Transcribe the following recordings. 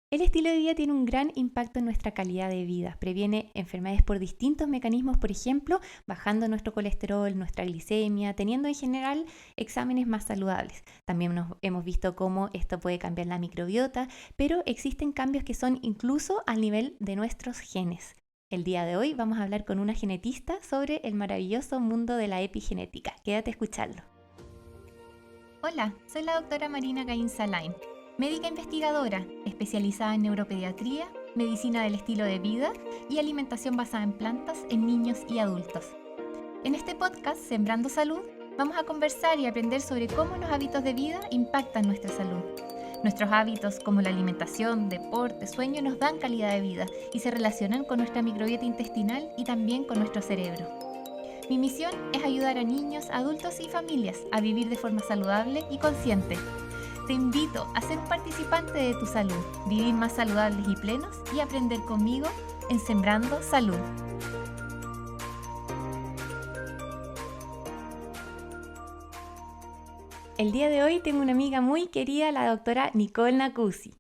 El estilo de vida tiene un gran impacto en nuestra calidad de vida. Previene enfermedades por distintos mecanismos, por ejemplo, bajando nuestro colesterol, nuestra glicemia, teniendo en general exámenes más saludables. También hemos visto cómo esto puede cambiar la microbiota, pero existen cambios que son incluso al nivel de nuestros genes. El día de hoy vamos a hablar con una genetista sobre el maravilloso mundo de la epigenética. Quédate a escucharlo. Hola, soy la doctora Marina Gainza-Lain, médica investigadora especializada en neuropediatría, medicina del estilo de vida y alimentación basada en plantas en niños y adultos. En este podcast, Sembrando Salud, vamos a conversar y aprender sobre cómo los hábitos de vida impactan nuestra salud. Nuestros hábitos como la alimentación, deporte, sueño nos dan calidad de vida y se relacionan con nuestra microbiota intestinal y también con nuestro cerebro. Mi misión es ayudar a niños, adultos y familias a vivir de forma saludable y consciente. Te invito a ser un participante de tu salud, vivir más saludables y plenos y aprender conmigo en Sembrando Salud. El día de hoy tengo una amiga muy querida, la doctora Nicole Nacuzzi.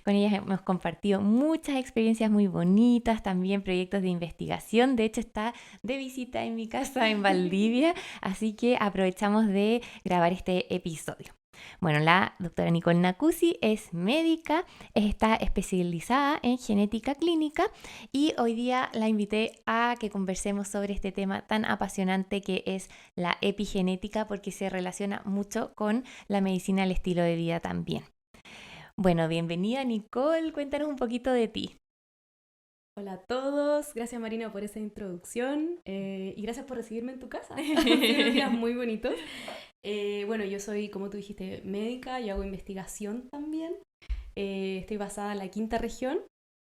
Con ella hemos compartido muchas experiencias muy bonitas, también proyectos de investigación. De hecho, está de visita en mi casa en Valdivia, así que aprovechamos de grabar este episodio. Bueno, la doctora Nicole Nacuzzi es médica, está especializada en genética clínica y hoy día la invité a que conversemos sobre este tema tan apasionante que es la epigenética, porque se relaciona mucho con la medicina del estilo de vida también. Bueno, bienvenida Nicole, cuéntanos un poquito de ti. Hola a todos, gracias Marina por esa introducción y gracias por recibirme en tu casa. Han sido días muy bonitos. Bueno, yo soy, como tú dijiste, médica, yo hago investigación también. Estoy basada en la quinta región,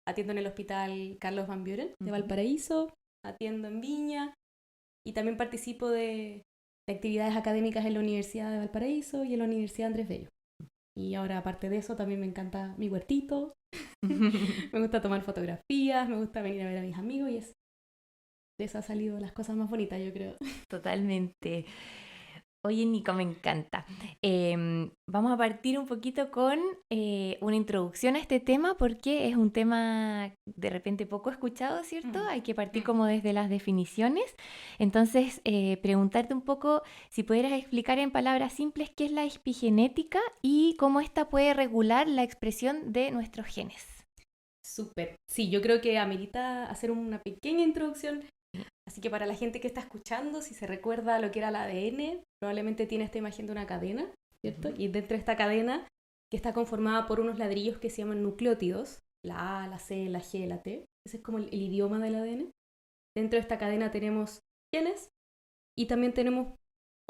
atiendo en el hospital Carlos Van Buren de Valparaíso, atiendo en Viña y también participo de actividades académicas en la Universidad de Valparaíso y en la Universidad Andrés Bello. Y ahora, aparte de eso, también me encanta mi huertito. Me gusta tomar fotografías, me gusta venir a ver a mis amigos y de eso han salido las cosas más bonitas, yo creo. Totalmente. Oye, Nico, me encanta. Vamos a partir un poquito con una introducción a este tema porque es un tema de repente poco escuchado, ¿cierto? Hay que partir como desde las definiciones. Entonces, preguntarte un poco si pudieras explicar en palabras simples qué es la epigenética y cómo esta puede regular la expresión de nuestros genes. Súper. Sí, yo creo que amerita hacer una pequeña introducción. Así que para la gente que está escuchando, si se recuerda lo que era el ADN, probablemente tiene esta imagen de una cadena, ¿cierto? Y dentro de esta cadena, que está conformada por unos ladrillos que se llaman nucleótidos, la A, la C, la G, la T, ese es como el idioma del ADN. Dentro de esta cadena tenemos genes y también tenemos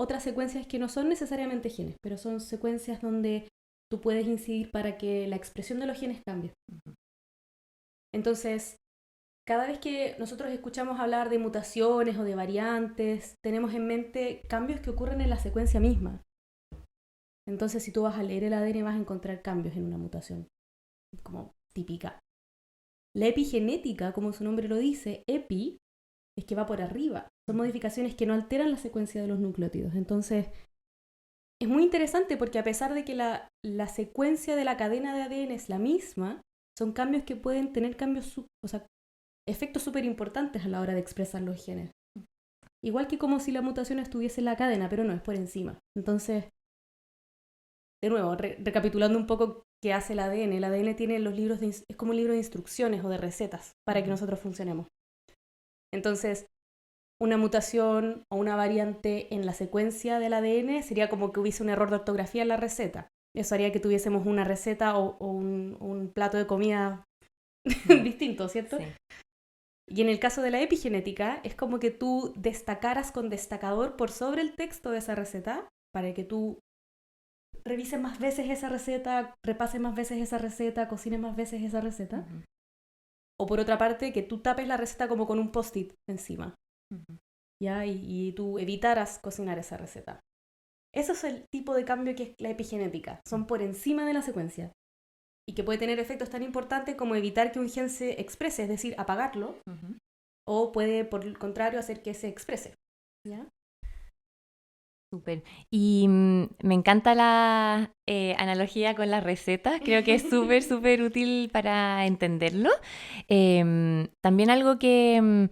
otras secuencias que no son necesariamente genes, pero son secuencias donde tú puedes incidir para que la expresión de los genes cambie. Entonces, cada vez que nosotros escuchamos hablar de mutaciones o de variantes, tenemos en mente cambios que ocurren en la secuencia misma. Entonces, si tú vas a leer el ADN, vas a encontrar cambios en una mutación, como típica. La epigenética, como su nombre lo dice, epi, es que va por arriba. Son modificaciones que no alteran la secuencia de los nucleótidos. Entonces, es muy interesante porque a pesar de que la secuencia de la cadena de ADN es la misma, son cambios que pueden tener efectos súper importantes a la hora de expresar los genes. Igual que como si la mutación estuviese en la cadena, pero no, es por encima. Entonces, de nuevo, recapitulando un poco qué hace el ADN tiene los libros es como un libro de instrucciones o de recetas para que nosotros funcionemos. Entonces, una mutación o una variante en la secuencia del ADN sería como que hubiese un error de ortografía en la receta. Eso haría que tuviésemos una receta o un plato de comida distinto, ¿cierto? Sí. Y en el caso de la epigenética, es como que tú destacaras con destacador por sobre el texto de esa receta para que tú revises más veces esa receta, repases más veces esa receta, cocines más veces esa receta. O por otra parte, que tú tapes la receta como con un post-it encima. ¿Ya? Y tú evitaras cocinar esa receta. Eso es el tipo de cambio que es la epigenética. Son por encima de la secuencia. Y que puede tener efectos tan importantes como evitar que un gen se exprese, es decir, apagarlo, o puede, por el contrario, hacer que se exprese. ¿Ya? Súper. Y me encanta la analogía con las recetas. Creo que es súper, súper útil para entenderlo. También algo que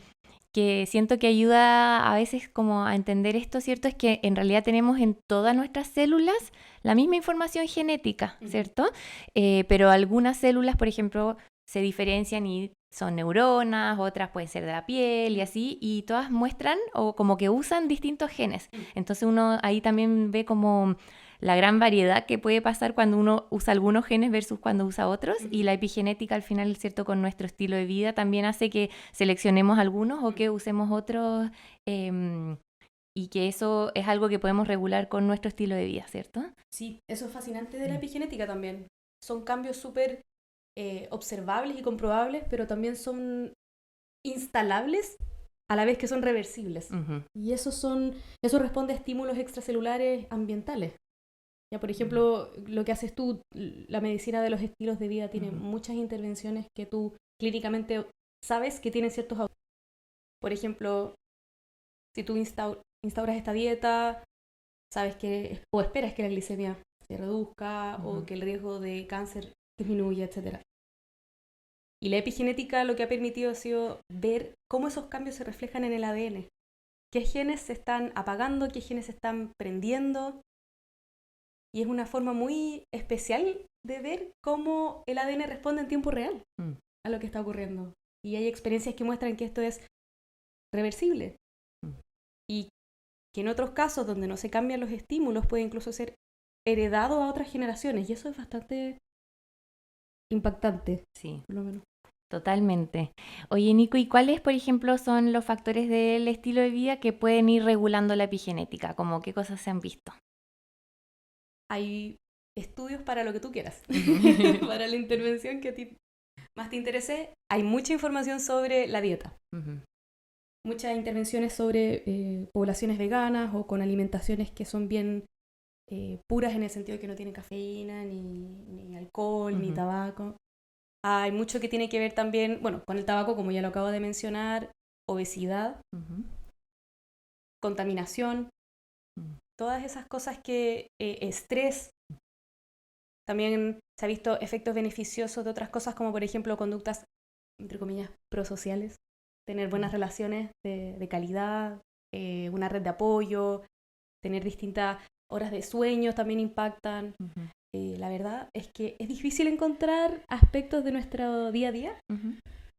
siento que ayuda a veces como a entender esto, ¿cierto? Es que en realidad tenemos en todas nuestras células la misma información genética, ¿cierto? Pero algunas células, por ejemplo, se diferencian y son neuronas, otras pueden ser de la piel y así, y todas muestran o como que usan distintos genes. Entonces uno ahí también ve como la gran variedad que puede pasar cuando uno usa algunos genes versus cuando usa otros, y la epigenética al final, ¿cierto? Con nuestro estilo de vida también hace que seleccionemos algunos o que usemos otros, y que eso es algo que podemos regular con nuestro estilo de vida, ¿cierto? Sí, eso es fascinante de la epigenética también. Son cambios súper observables y comprobables, pero también son instalables a la vez que son reversibles. Y eso responde a estímulos extracelulares ambientales. Ya, por ejemplo, lo que haces tú, la medicina de los estilos de vida tiene muchas intervenciones que tú clínicamente sabes que tienen ciertos autores. Por ejemplo, si tú instauras esta dieta, sabes que, o esperas que la glicemia se reduzca o que el riesgo de cáncer disminuya, etc. Y la epigenética lo que ha permitido ha sido ver cómo esos cambios se reflejan en el ADN. ¿Qué genes se están apagando? ¿Qué genes se están prendiendo? Y es una forma muy especial de ver cómo el ADN responde en tiempo real a lo que está ocurriendo. Y hay experiencias que muestran que esto es reversible. Y que en otros casos donde no se cambian los estímulos puede incluso ser heredado a otras generaciones. Y eso es bastante impactante. Sí. Por lo menos. Totalmente. Oye, Nico, ¿y cuáles, por ejemplo, son los factores del estilo de vida que pueden ir regulando la epigenética? ¿Cómo qué cosas se han visto? Hay estudios para lo que tú quieras, para la intervención que a ti más te interese. Hay mucha información sobre la dieta, muchas intervenciones sobre poblaciones veganas o con alimentaciones que son bien puras en el sentido de que no tienen cafeína, ni alcohol, ni tabaco. Hay mucho que tiene que ver también, bueno, con el tabaco, como ya lo acabo de mencionar, obesidad, contaminación, todas esas cosas que estrés. También se ha visto efectos beneficiosos de otras cosas, como por ejemplo conductas, entre comillas, prosociales. Tener buenas relaciones de calidad, una red de apoyo, tener distintas horas de sueño también impactan. La verdad es que es difícil encontrar aspectos de nuestro día a día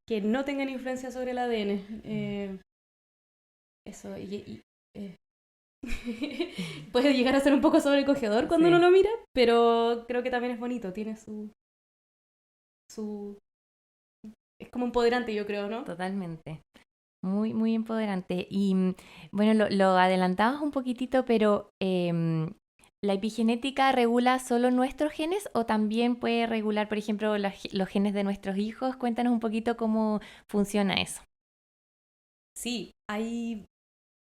que no tengan influencia sobre el ADN. Eso, puede llegar a ser un poco sobrecogedor cuando uno lo mira, pero creo que también es bonito, tiene su es como empoderante, yo creo, ¿no? Totalmente. Muy, muy empoderante. Y bueno, lo adelantabas un poquitito, pero ¿la epigenética regula solo nuestros genes o también puede regular, por ejemplo, los genes de nuestros hijos? Cuéntanos un poquito cómo funciona eso. Sí, hay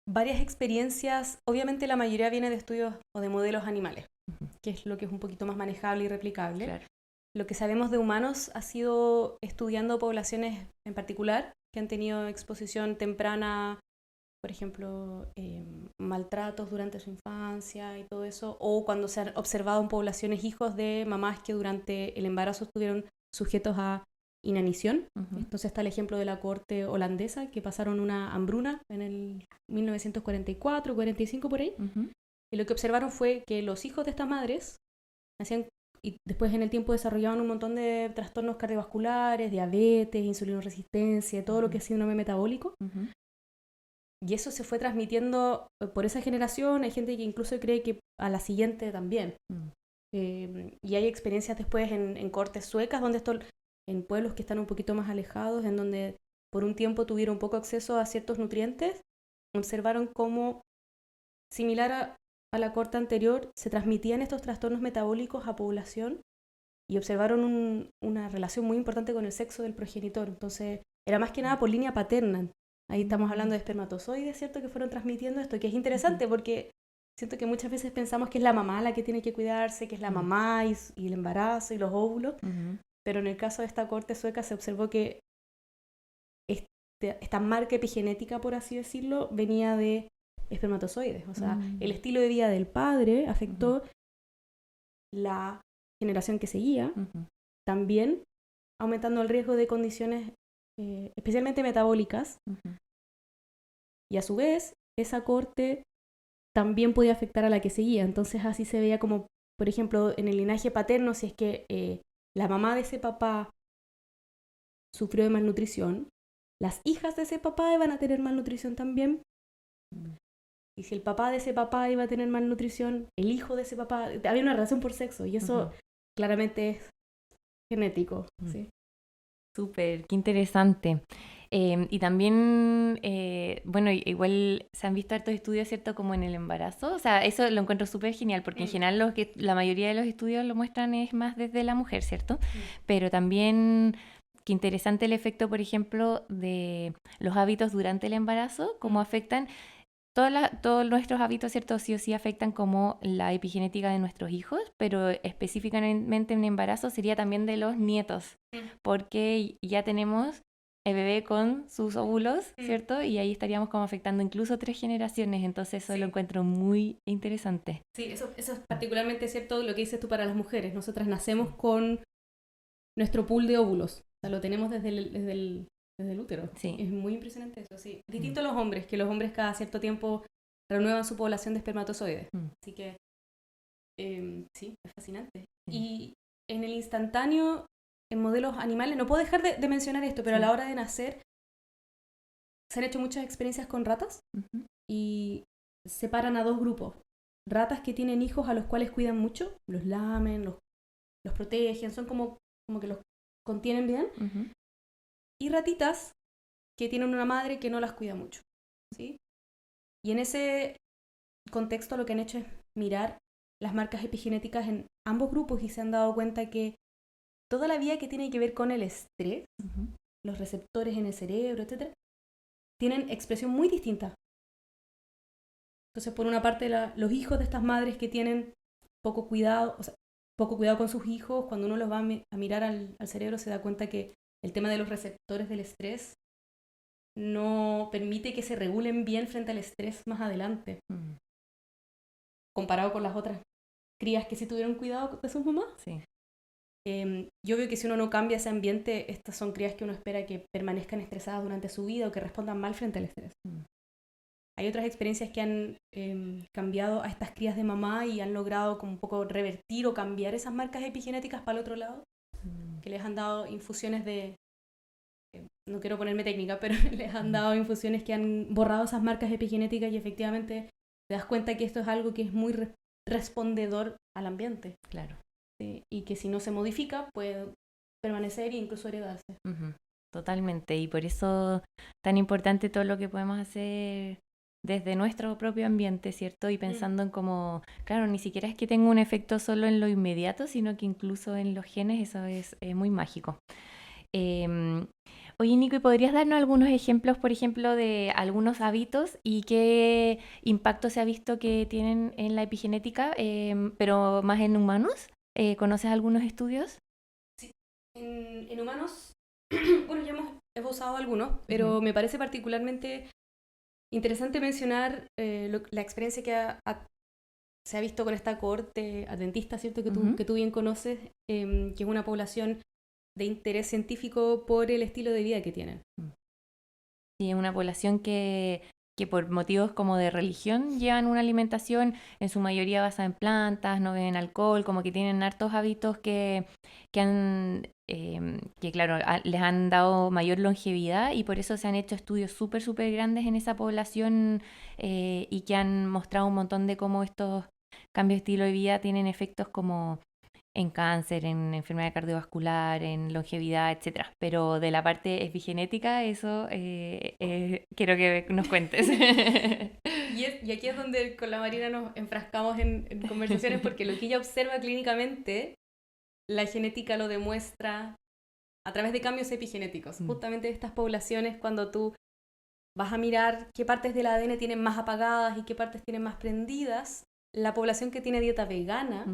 varias experiencias. Obviamente la mayoría viene de estudios o de modelos animales, que es lo que es un poquito más manejable y replicable. Claro. Lo que sabemos de humanos ha sido estudiando poblaciones en particular que han tenido exposición temprana, por ejemplo, maltratos durante su infancia y todo eso, o cuando se han observado en poblaciones hijos de mamás que durante el embarazo estuvieron sujetos a inanición. Entonces está el ejemplo de la corte holandesa, que pasaron una hambruna en el 1944, 45 por ahí, y lo que observaron fue que los hijos de estas madres nacían y después en el tiempo desarrollaban un montón de trastornos cardiovasculares, diabetes, insulinoresistencia, todo lo que es síndrome metabólico. Y eso se fue transmitiendo por esa generación. Hay gente que incluso cree que a la siguiente también. Y hay experiencias después en cortes suecas, donde en pueblos que están un poquito más alejados, en donde por un tiempo tuvieron poco acceso a ciertos nutrientes, observaron cómo, similar a la corte anterior, se transmitían estos trastornos metabólicos a población y observaron una relación muy importante con el sexo del progenitor. Entonces, era más que nada por línea paterna. Ahí estamos hablando de espermatozoides, ¿cierto?, que fueron transmitiendo esto, que es interesante porque siento que muchas veces pensamos que es la mamá la que tiene que cuidarse, que es la mamá y el embarazo y los óvulos, pero en el caso de esta corte sueca se observó que esta marca epigenética, por así decirlo, venía de espermatozoides. O sea, el estilo de vida del padre afectó la generación que seguía, también aumentando el riesgo de condiciones especialmente metabólicas. Y a su vez, esa corte también podía afectar a la que seguía. Entonces así se veía como, por ejemplo, en el linaje paterno, si es que la mamá de ese papá sufrió de malnutrición, las hijas de ese papá iban a tener malnutrición también. Y si el papá de ese papá iba a tener malnutrición, el hijo de ese papá, había una relación por sexo, y eso claramente es genético. ¿Sí? Súper, qué interesante. Y también, bueno, igual se han visto hartos estudios, ¿cierto? Como en el embarazo. O sea, eso lo encuentro súper genial, porque en general la mayoría de los estudios lo muestran es más desde la mujer, ¿cierto? Pero también, qué interesante el efecto, por ejemplo, de los hábitos durante el embarazo, cómo afectan. Todos nuestros hábitos, ¿cierto? Sí o sí afectan como la epigenética de nuestros hijos, pero específicamente en embarazo sería también de los nietos, porque ya tenemos el bebé con sus óvulos, ¿cierto? Y ahí estaríamos como afectando incluso 3 generaciones, entonces eso lo encuentro muy interesante. Sí, eso es particularmente cierto lo que dices tú para las mujeres. Nosotras nacemos con nuestro pool de óvulos, o sea, lo tenemos desde el útero. Sí. Es muy impresionante eso, sí. Distinto a los hombres, que los hombres cada cierto tiempo renuevan su población de espermatozoides. Así que, sí, es fascinante. Y en el instantáneo, en modelos animales, no puedo dejar de mencionar esto, pero a la hora de nacer, se han hecho muchas experiencias con ratas y separan a 2 grupos. Ratas que tienen hijos a los cuales cuidan mucho, los lamen, los protegen, son como que los contienen bien. Y ratitas que tienen una madre que no las cuida mucho, ¿sí? Y en ese contexto lo que han hecho es mirar las marcas epigenéticas en ambos grupos y se han dado cuenta que toda la vía que tiene que ver con el estrés, los receptores en el cerebro, etc., tienen expresión muy distinta. Entonces, por una parte, los hijos de estas madres que tienen poco cuidado con sus hijos, cuando uno los va a mirar al cerebro se da cuenta que el tema de los receptores del estrés no permite que se regulen bien frente al estrés más adelante. Comparado con las otras crías que sí tuvieron cuidado de sus mamás. Sí. Yo veo que si uno no cambia ese ambiente, estas son crías que uno espera que permanezcan estresadas durante su vida o que respondan mal frente al estrés. Hay otras experiencias que han cambiado a estas crías de mamá y han logrado como un poco revertir o cambiar esas marcas epigenéticas para el otro lado, que les han dado infusiones no quiero ponerme técnica, pero les han dado infusiones que han borrado esas marcas epigenéticas y efectivamente te das cuenta que esto es algo que es muy respondedor al ambiente. Claro. ¿Sí? Y que si no se modifica puede permanecer e incluso heredarse. Totalmente, y por eso tan importante todo lo que podemos hacer desde nuestro propio ambiente, ¿cierto? Y pensando en cómo, claro, ni siquiera es que tenga un efecto solo en lo inmediato, sino que incluso en los genes, eso es muy mágico. Oye, Nico, ¿y podrías darnos algunos ejemplos, por ejemplo, de algunos hábitos y qué impacto se ha visto que tienen en la epigenética, pero más en humanos? ¿Conoces algunos estudios? Sí, en humanos, bueno, ya hemos usado algunos, pero me parece particularmente interesante mencionar la experiencia que se ha visto con esta cohorte adventista, ¿cierto? Que tú bien conoces, que es una población de interés científico por el estilo de vida que tienen. Sí, es una población que por motivos como de religión llevan una alimentación en su mayoría basada en plantas, no beben alcohol, como que tienen hartos hábitos que claro, les han dado mayor longevidad y por eso se han hecho estudios súper grandes en esa población y que han mostrado un montón de cómo estos cambios de estilo de vida tienen efectos como en cáncer, en enfermedad cardiovascular, en longevidad, etcétera. Pero de la parte epigenética, eso quiero que nos cuentes. Y aquí es donde con la Marina nos enfrascamos en conversaciones porque lo que ella observa clínicamente, la genética lo demuestra a través de cambios epigenéticos. Justamente estas poblaciones, cuando tú vas a mirar qué partes del ADN tienen más apagadas y qué partes tienen más prendidas, la población que tiene dieta vegana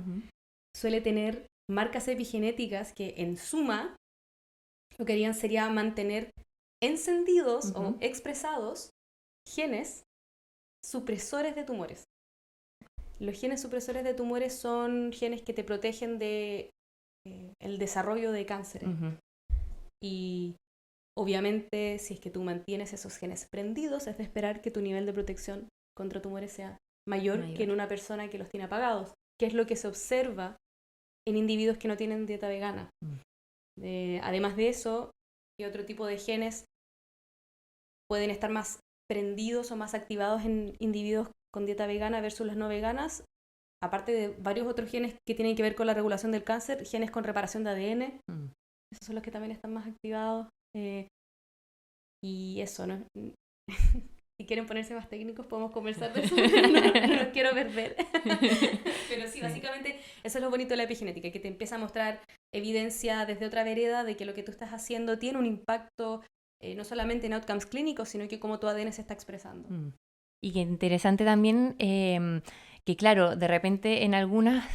suele tener marcas epigenéticas que en suma lo que harían sería mantener encendidos o expresados genes supresores de tumores. Los genes supresores de tumores son genes que te protegen de el desarrollo de cánceres. Ujú. Y obviamente, si es que tú mantienes esos genes prendidos, es de esperar que tu nivel de protección contra tumores sea mayor que en una persona que los tiene apagados, que es lo que se observa en individuos que no tienen dieta vegana. Además de eso, ¿qué otro tipo de genes pueden estar más prendidos o más activados en individuos con dieta vegana versus las no veganas? Aparte de varios otros genes que tienen que ver con la regulación del cáncer, genes con reparación de ADN, esos son los que también están más activados. Y eso, ¿no? Si quieren ponerse más técnicos podemos conversar de eso, pero no los quiero perder. Pero sí, básicamente eso es lo bonito de la epigenética, que te empieza a mostrar evidencia desde otra vereda de que lo que tú estás haciendo tiene un impacto no solamente en outcomes clínicos, sino que cómo tu ADN se está expresando. Y que interesante también que claro, de repente en algunas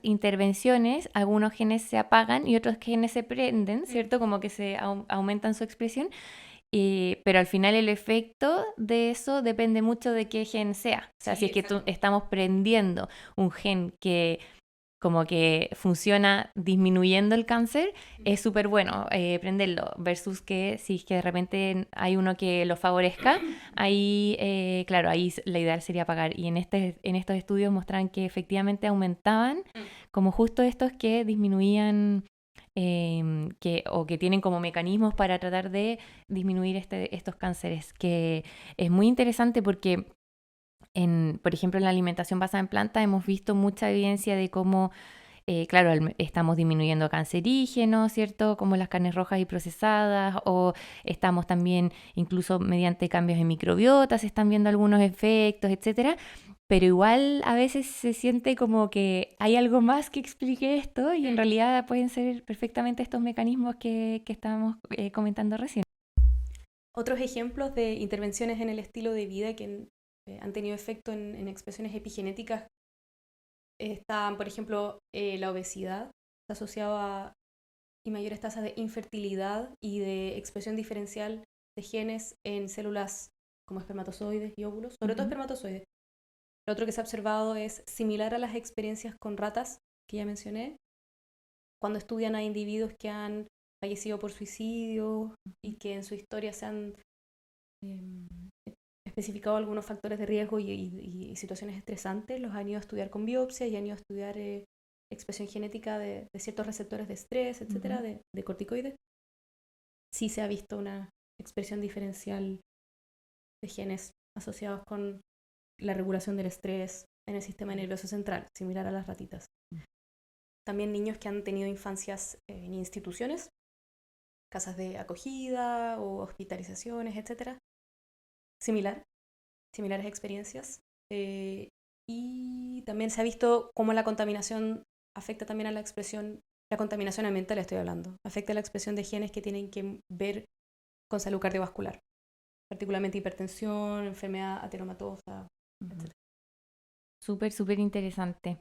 intervenciones algunos genes se apagan y otros genes se prenden, ¿cierto? Como que se aumentan su expresión, pero al final el efecto de eso depende mucho de qué gen sea. O sea, Sí, si es que exacto. estamos prendiendo un gen que como que funciona disminuyendo el cáncer, es súper bueno prenderlo, versus que si es que de repente hay uno que lo favorezca, ahí, claro, ahí la ideal sería apagar. Y en estos estudios muestran que efectivamente aumentaban como justo estos que disminuían o que tienen como mecanismos para tratar de disminuir estos cánceres, que es muy interesante porque por ejemplo, en la alimentación basada en planta hemos visto mucha evidencia de cómo, claro, estamos disminuyendo cancerígenos, ¿cierto? Como las carnes rojas y procesadas, o estamos también, incluso mediante cambios en microbiota, se están viendo algunos efectos, etcétera. Pero igual a veces se siente como que hay algo más que explique esto y en realidad pueden ser perfectamente estos mecanismos que estábamos comentando recién. Otros ejemplos de intervenciones en el estilo de vida que han tenido efecto en expresiones epigenéticas están, por ejemplo, la obesidad, está asociado a mayores tasas de infertilidad y de expresión diferencial de genes en células como espermatozoides y óvulos, sobre todo espermatozoides. Lo otro que se ha observado es similar a las experiencias con ratas que ya mencioné, cuando estudian a individuos que han fallecido por suicidio y que en su historia se han especificado algunos factores de riesgo y situaciones estresantes, los han ido a estudiar con biopsia y han ido a estudiar expresión genética de ciertos receptores de estrés, etcétera, de corticoides. Sí se ha visto una expresión diferencial de genes asociados con la regulación del estrés en el sistema nervioso central, similar a las ratitas. También niños que han tenido infancias en instituciones, casas de acogida o hospitalizaciones, etcétera. Similares experiencias. Y también se ha visto cómo la contaminación afecta también a la expresión, la contaminación ambiental estoy hablando, afecta a la expresión de genes que tienen que ver con salud cardiovascular, particularmente hipertensión, enfermedad ateromatosa, etc. Súper, súper interesante.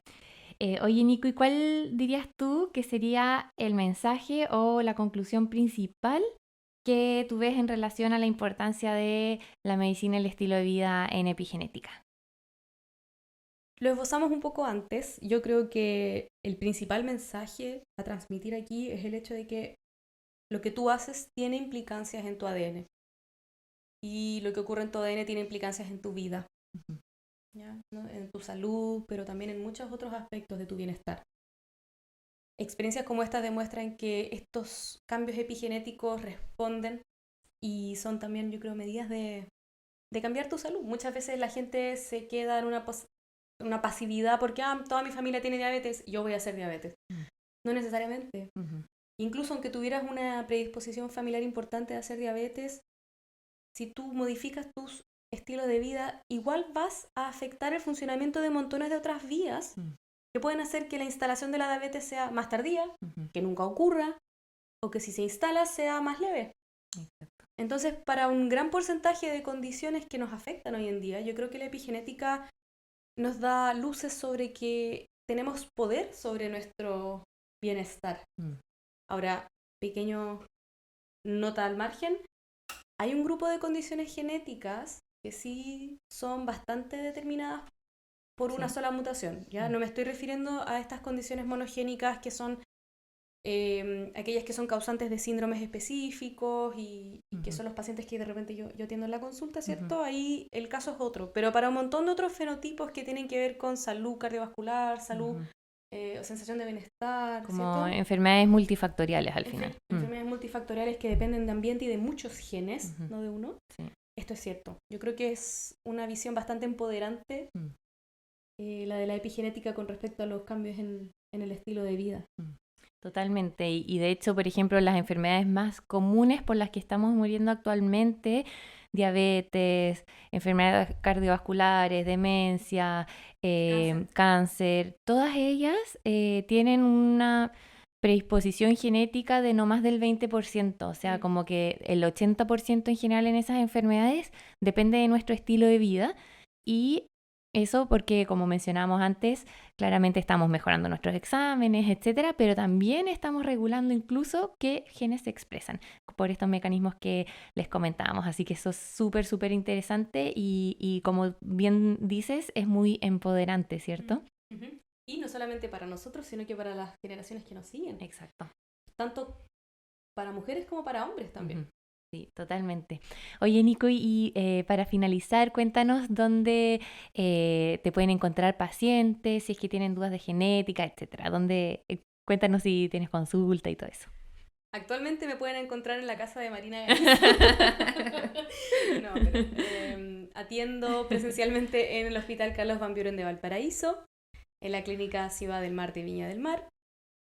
Oye, Nico, ¿y cuál dirías tú que sería el mensaje o la conclusión principal que tú ves en relación a la importancia de la medicina y el estilo de vida en epigenética? Lo esbozamos un poco antes. Yo creo que el principal mensaje a transmitir aquí es el hecho de que lo que tú haces tiene implicancias en tu ADN. Y lo que ocurre en tu ADN tiene implicancias en tu vida, ¿ya? ¿No? En tu salud, pero también en muchos otros aspectos de tu bienestar. Experiencias como estas demuestran que estos cambios epigenéticos responden y son también, yo creo, medidas de cambiar tu salud. Muchas veces la gente se queda en una pasividad porque toda mi familia tiene diabetes, yo voy a hacer diabetes. No necesariamente. Incluso aunque tuvieras una predisposición familiar importante de hacer diabetes, si tú modificas tu estilo de vida, igual vas a afectar el funcionamiento de montones de otras vías que pueden hacer que la instalación de la diabetes sea más tardía, que nunca ocurra, o que si se instala sea más leve. Exacto. Entonces, para un gran porcentaje de condiciones que nos afectan hoy en día, yo creo que la epigenética nos da luces sobre que tenemos poder sobre nuestro bienestar. Ahora, pequeño nota al margen, hay un grupo de condiciones genéticas que sí son bastante determinadas por una Sí. sola mutación. ¿Ya? Mm. No me estoy refiriendo a estas condiciones monogénicas que son aquellas que son causantes de síndromes específicos y que son los pacientes que de repente yo atiendo en la consulta, ¿cierto? Ahí el caso es otro. Pero para un montón de otros fenotipos que tienen que ver con salud cardiovascular, salud o sensación de bienestar, Como ¿cierto? enfermedades multifactoriales al final. Enfermedades multifactoriales que dependen de ambiente y de muchos genes, no de uno. Sí. Esto es cierto. Yo creo que es una visión bastante empoderante la de la epigenética con respecto a los cambios en el estilo de vida. Totalmente. Y de hecho, por ejemplo, las enfermedades más comunes por las que estamos muriendo actualmente, diabetes, enfermedades cardiovasculares, demencia, cáncer, todas ellas tienen una predisposición genética de no más del 20%, o sea, como que el 80% en general en esas enfermedades depende de nuestro estilo de vida y eso porque, como mencionábamos antes, claramente estamos mejorando nuestros exámenes, etcétera, pero también estamos regulando incluso qué genes se expresan por estos mecanismos que les comentábamos. Así que eso es súper, súper interesante y como bien dices, es muy empoderante, ¿cierto? Y no solamente para nosotros, sino que para las generaciones que nos siguen. Exacto. Tanto para mujeres como para hombres también. Sí, totalmente. Oye, Nico, y para finalizar, cuéntanos dónde te pueden encontrar pacientes, si es que tienen dudas de genética, etcétera. Cuéntanos si tienes consulta y todo eso. Actualmente me pueden encontrar en la casa de Marina Galicia. No, pero atiendo presencialmente en el Hospital Carlos Van Buren de Valparaíso, en la Clínica Ciudad del Mar de Viña del Mar.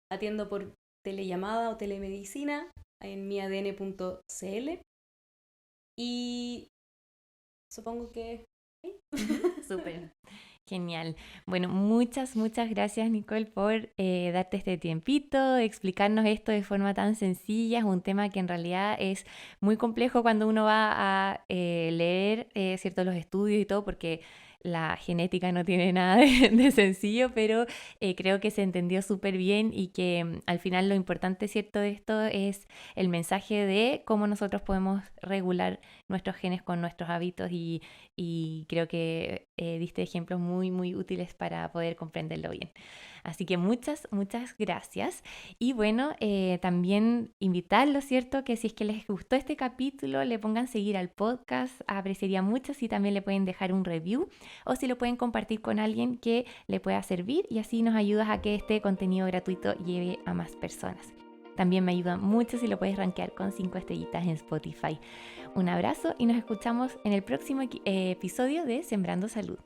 Atiendo por telellamada o telemedicina en miadn.cl y supongo que... Súper. Genial. Bueno, muchas, muchas gracias, Nicole, por darte este tiempito, explicarnos esto de forma tan sencilla. Es un tema que en realidad es muy complejo cuando uno va a leer cierto, los estudios y todo, porque la genética no tiene nada de sencillo, pero creo que se entendió súper bien y que al final lo importante, cierto, de esto es el mensaje de cómo nosotros podemos regular nuestros genes con nuestros hábitos y creo que diste ejemplos muy, muy útiles para poder comprenderlo bien. Así que muchas, muchas gracias. Y bueno, también invitarlos, ¿cierto? Que si es que les gustó este capítulo, le pongan seguir al podcast. Apreciaría mucho si también le pueden dejar un review o si lo pueden compartir con alguien que le pueda servir y así nos ayudas a que este contenido gratuito llegue a más personas. También me ayuda mucho si lo puedes rankear con 5 estrellitas en Spotify. Un abrazo y nos escuchamos en el próximo episodio de Sembrando Salud.